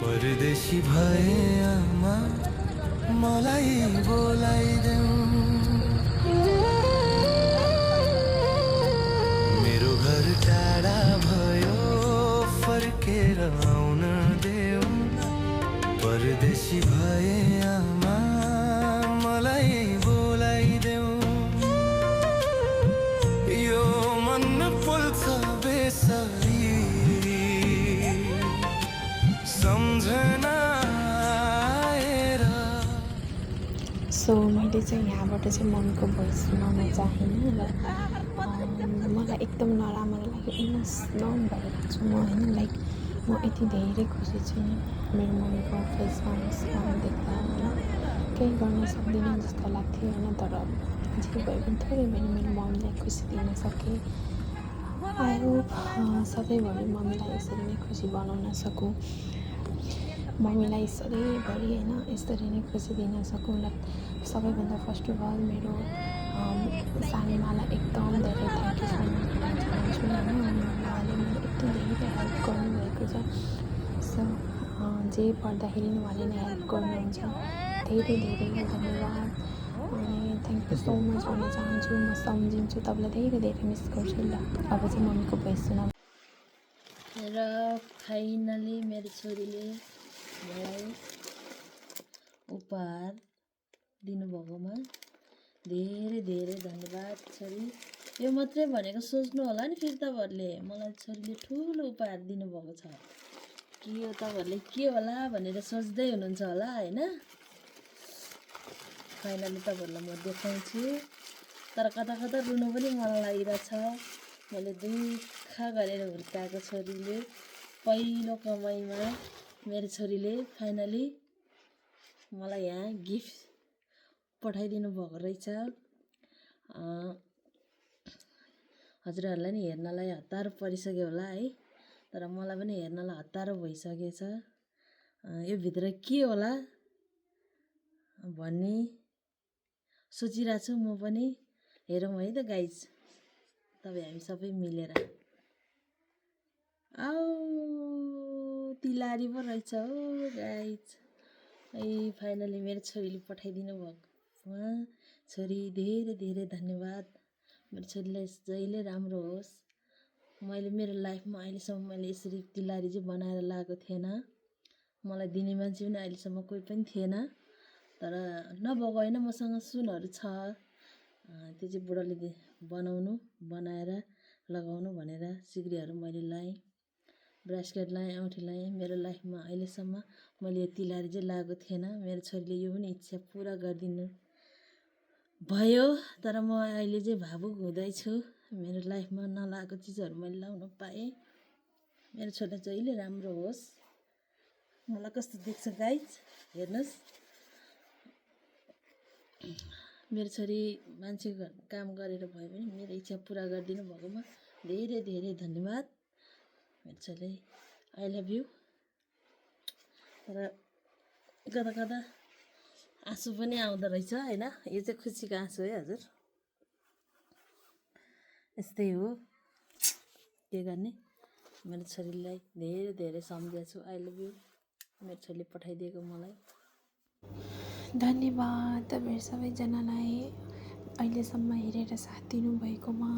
परदेशी भए आमा मलाई बोलाइदेऊ मेरो घर टाढा भयो फर्केर आउन देऊ परदेशी भए आमा मलाई बोलाइदेऊ यो मन पोल्छ बेसरी सम्झना आएर सो मैले चाहिँ यहाँबाट चाहिँ मम्मीको भोइस सुनाउन चाहेँ र मलाई एकदम नराम्रो लाग्यो इमोसनल भइरहेको छु म होइन लाइक म यति धेरै खुसी छु नि मेरो मम्मीको फेसमा मुस्कान देख्दा होइन केही गर्न सक्दिनँ जस्तो लाग्थ्यो होइन तर जे भए पनि थोरै मैले मेरो मम्मीलाई खुसी दिन सकेँ आई होप सधैँभरि मम्मीलाई यसरी नै खुसी बनाउन सकौँ मम्मीलाई सधैँभरि होइन यसरी नै खुसी दिन सकौँ र सबैभन्दा फर्स्ट अफ अल मेरो सानीमालाई एकदम धेरै थ्याङ्क यू सो मच भन्न चाहन्छु होइन उहाँले मलाई यति धेरै हेल्प गर्नुभएको छ सो जे पर्दाखेरि उहाँले नै हेल्प गर्नुहुन्छ धेरै धेरै धन्यवाद अनि थ्याङ्क यू सो मच भन्न चाहन्छु म सम्झिन्छु तपाईँलाई धेरै धेरै मिस गर्छु ल अब चाहिँ मम्मीको भोइस सुनाउँ र फाइनली मेरो छोरीले मलाई उपहार दिनुभएकोमा धेरै धेरै धन्यवाद छोरी यो मात्रै भनेको सोच्नु होला नि फेरि तपाईँहरूले मलाई छोरीले ठुलो उपहार दिनुभएको छ कि यो तपाईँहरूले के होला भनेर सोच्दै हुनुहुन्छ होला होइन फाइनली तपाईँहरूलाई म देखाउँछु तर कता कता रुनु पनि मन लागिरहेछ मैले दुःख गरेर हुर्काएको छोरीले पहिलो कमाइमा मेरो छोरीले फाइनली मलाई यहाँ गिफ्ट पठाइदिनु भएको रहेछ हजुरहरूलाई नि हेर्नलाई हतारो परिसक्यो होला है तर मलाई पनि हेर्नलाई हतारो भइसकेछ यो भित्र के होला भन्ने सोचिरहेको छु म पनि हेरौँ है त गाइज तपाईँ हामी सबै मिलेर आऊ तिलारी पो रहेछ हो गाइज है फाइनली मेरो छोरीले पठाइदिनु भएकोमा छोरी धेरै धेरै धन्यवाद मेरो छोरीलाई जहिले राम्रो होस् मैले मेरो लाइफमा अहिलेसम्म मैले यसरी तिलारी चाहिँ बनाएर लगाएको थिएन मलाई दिने मान्छे पनि अहिलेसम्म कोही पनि थिएन तर नभएको होइन मसँग सुनहरू छ त्यो चाहिँ बुढाले बनाएर लगाउनु भनेर सिक्रीहरू मैले लाएँ ब्रासलेट लाएँ औँठी लाएँ मेरो लाइफमा अहिलेसम्म मैले यो तिलारी चाहिँ लगाएको थिएन मेरो छोरीले यो पनि इच्छा पुरा गरिदिनु भयो तर म अहिले चाहिँ भावुक हुँदैछु मेरो लाइफमा नलागेको चिजहरू मैले लाउन पाएँ मेरो छोरीलाई जहिले राम्रो होस् मलाई कस्तो देख्छ गाइज हेर्नुहोस् मेरो छोरी मान्छेको काम गरेर भयो भने मेरो इच्छा पुरा गरिदिनु भएकोमा धेरै धेरै धन्यवाद मेरो छोरीले आई लभ यु तर कता कता आँसु पनि आउँदो रहेछ होइन यो चाहिँ खुसीको आँसु है हजुर यस्तै हो के गर्ने मेरो छोरीलाई धेरै धेरै सम्झेको छु आई लभ यु मेरो छोरीले पठाइदिएको मलाई धन्यवाद तपाईँहरू सबैजनालाई अहिलेसम्म हेरेर साथ दिनुभएकोमा